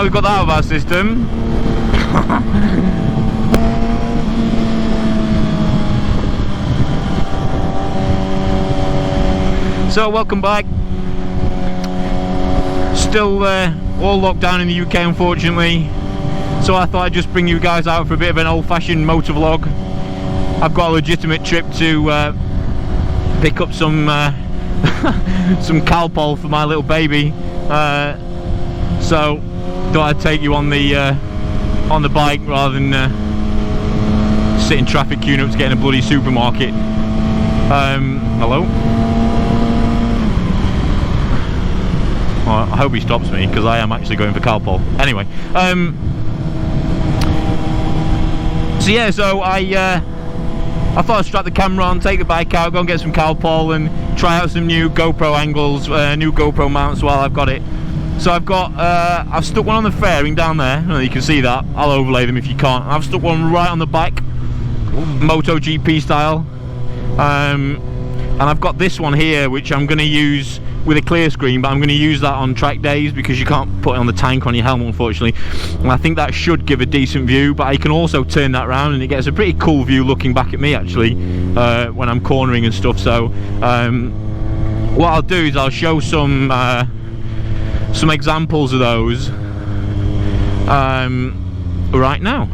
we've got that out of our system. So welcome back. Still all locked down in the UK, unfortunately. So I thought I'd just bring you guys out for a bit of an old-fashioned motor vlog. I've got a legitimate trip to pick up some some Calpol for my little baby. So thought I'd take you on the bike rather than sit in traffic queuing up to get in a bloody supermarket. Hello. Well, I hope he stops me because I am actually going for Calpol. Anyway, so yeah, so I thought I'd strap the camera on, take the bike out, go and get some Calpol and try out some new GoPro angles, new GoPro mounts while I've got it. So I've got, I've stuck one on the fairing down there. I don't know if you can see that. I'll overlay them if you can't. I've stuck one right on the back, MotoGP style. And I've got this one here, which I'm going to use with a clear screen, but I'm going to use that on track days because you can't put it on the tank on your helmet, unfortunately. And I think that should give a decent view, but I can also turn that around and it gets a pretty cool view looking back at me, actually, when I'm cornering and stuff. So what I'll do is I'll show some examples of those right now.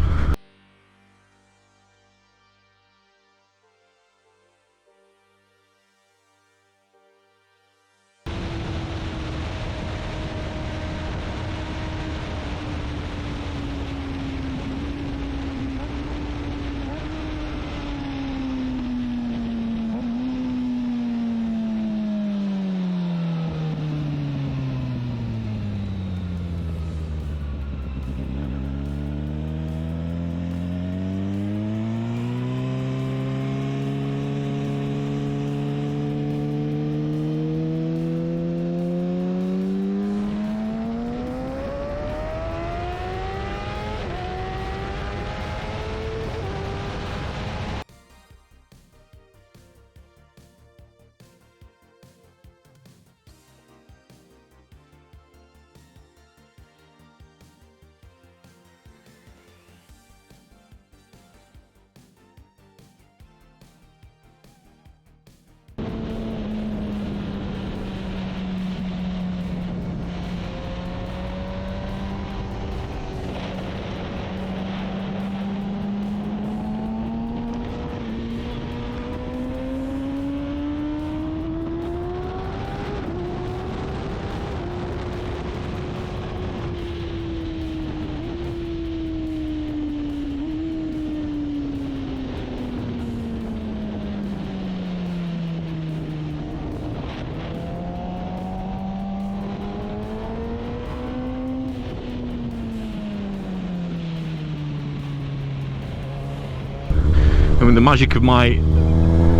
I mean, the magic of my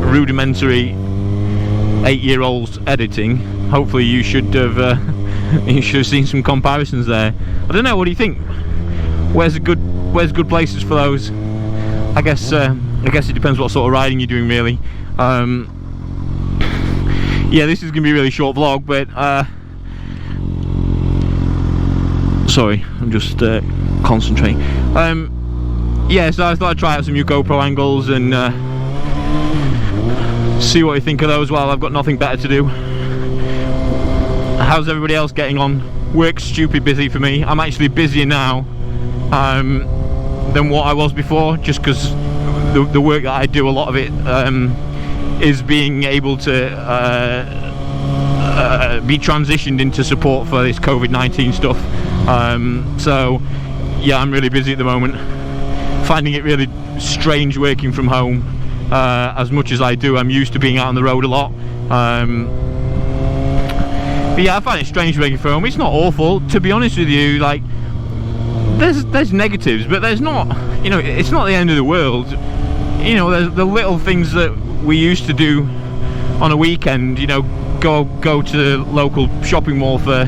rudimentary 8-year-old's editing. Hopefully, you should have seen some comparisons there. I don't know. What do you think? Where's good places for those? I guess it depends what sort of riding you're doing, really. Yeah, this is gonna be a really short vlog, but sorry, I'm just concentrating. Yeah, so I thought I'd try out some new GoPro angles and see what you think of those while I've got nothing better to do. How's everybody else getting on? Work's stupid busy for me. I'm actually busier now than what I was before, just because the work that I do, a lot of it is being able to be transitioned into support for this COVID-19 stuff. So yeah, I'm really busy at the moment. Finding it really strange working from home. As much as I do, I'm used to being out on the road a lot. But yeah, I find it strange working from home. It's not awful, to be honest with you. Like, there's negatives, but there's not, you know, it's not the end of the world. You know, there's the little things that we used to do on a weekend. You know, go to the local shopping mall for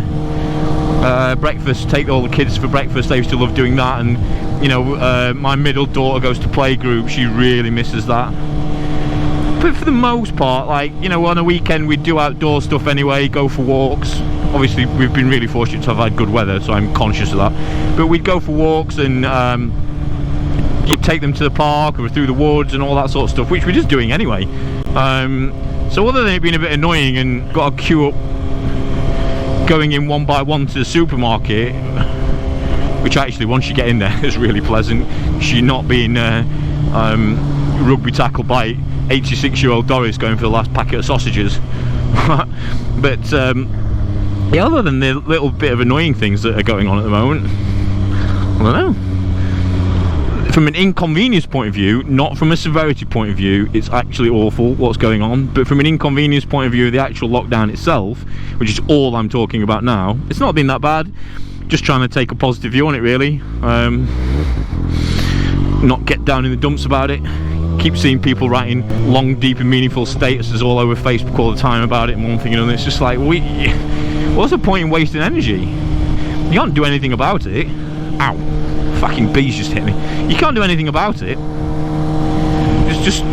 breakfast, take all the kids for breakfast. I used to love doing that. And you know, my middle daughter goes to playgroup. She really misses that. But for the most part, like, you know, on a weekend we'd do outdoor stuff anyway, go for walks, obviously we've been really fortunate to have had good weather, so I'm conscious of that. But we'd go for walks and you'd take them to the park or through the woods and all that sort of stuff, which we're just doing anyway. So other than it being a bit annoying and got to queue up going in one by one to the supermarket, which actually once you get in there is really pleasant, you're not being rugby tackled by 86-year-old Doris going for the last packet of sausages. But yeah, other than the little bit of annoying things that are going on at the moment, I don't know. From an inconvenience point of view, not from a severity point of view, it's actually awful what's going on. But from an inconvenience point of view, the actual lockdown itself, which is all I'm talking about now, it's not been that bad. Just trying to take a positive view on it, really. Not get down in the dumps about it. Keep seeing people writing long, deep and meaningful statuses all over Facebook all the time about it and one thing and another. It's just like, what's the point in wasting energy? You can't do anything about it. Ow. Fucking bees just hit me. You can't do anything about it. Just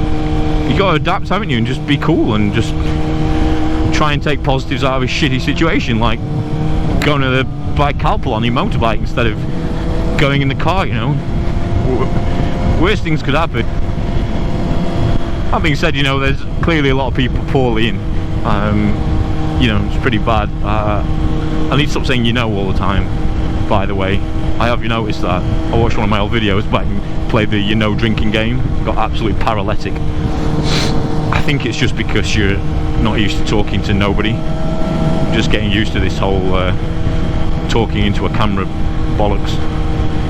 you got to adapt, haven't you, and just be cool and just try and take positives out of a shitty situation, like going to the bike carpool on your motorbike instead of going in the car. You know, worst things could happen. That being said, you know, there's clearly a lot of people poorly and you know, it's pretty bad. I need to stop saying you know all the time, by the way. I have you noticed that? I watched one of my old videos back and played the you know drinking game. Got absolutely paralytic. I think it's just because you're not used to talking to nobody. Just getting used to this whole talking into a camera bollocks.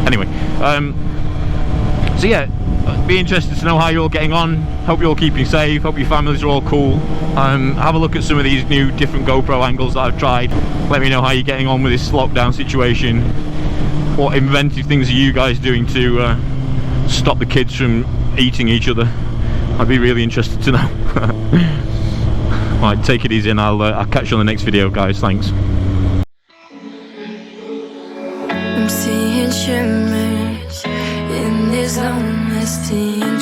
Anyway, so yeah, be interested to know how you're all getting on. Hope you're all keeping safe. Hope your families are all cool. Have a look at some of these new different GoPro angles that I've tried. Let me know how you're getting on with this lockdown situation. What inventive things are you guys doing to stop the kids from eating each other? I'd be really interested to know. Right, take it easy and I'll catch you on the next video, guys. Thanks. I'm seeing shimmers in this honesty.